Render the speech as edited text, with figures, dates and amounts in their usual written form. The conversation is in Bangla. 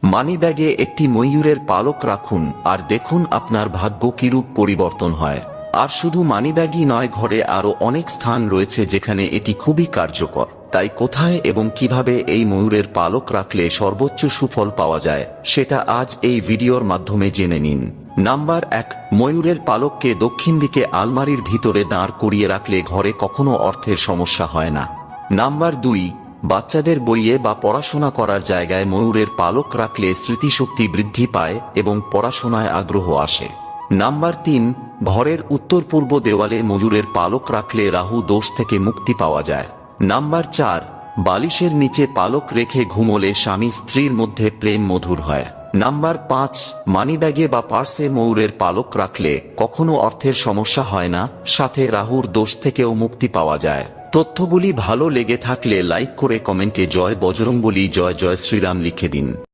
মানিব্যাগে একটি ময়ূরের পালক রাখুন আর দেখুন আপনার ভাগ্য কিরূপ পরিবর্তন হয়। আর শুধু মানিব্যাগই নয়, ঘরে আরো অনেক স্থান রয়েছে যেখানে এটি খুবই কার্যকর। তাই কোথায় এবং কিভাবে এই ময়ূরের পালক রাখলে সর্বোচ্চ সুফল পাওয়া যায় সেটা আজ এই ভিডিওর মাধ্যমে জেনে নিন। নাম্বার 1, ময়ূরের পালককে দক্ষিণ দিকে আলমারির ভিতরে দাঁড় করিয়ে রাখলে ঘরে কখনো অর্থের সমস্যা হয় না। নাম্বার 2, বাচ্চাদের বইয়ে বা পড়াশোনা করার জায়গায় ময়ূরের পালক রাখলে স্মৃতিশক্তি বৃদ্ধি পায় এবং পড়াশোনায় আগ্রহ আসে। নাম্বার 3, ঘরের উত্তর পূর্ব দেওয়ালে ময়ূরের পালক রাখলে রাহু দোষ থেকে মুক্তি পাওয়া যায়। নাম্বার 4, বালিশের নিচে পালক রেখে ঘুমোলে স্বামী স্ত্রীর মধ্যে প্রেম মধুর হয়। নাম্বার 5, মানিব্যাগে বা পার্সে ময়ূরের পালক রাখলে কখনো অর্থের সমস্যা হয় না, সাথে রাহুর দোষ থেকেও মুক্তি পাওয়া যায়। তথ্যগুলি ভালো লেগে থাকলে লাইক করে কমেন্টে জয় বজরংবলী, জয় জয় শ্রীরাম লিখে দিন।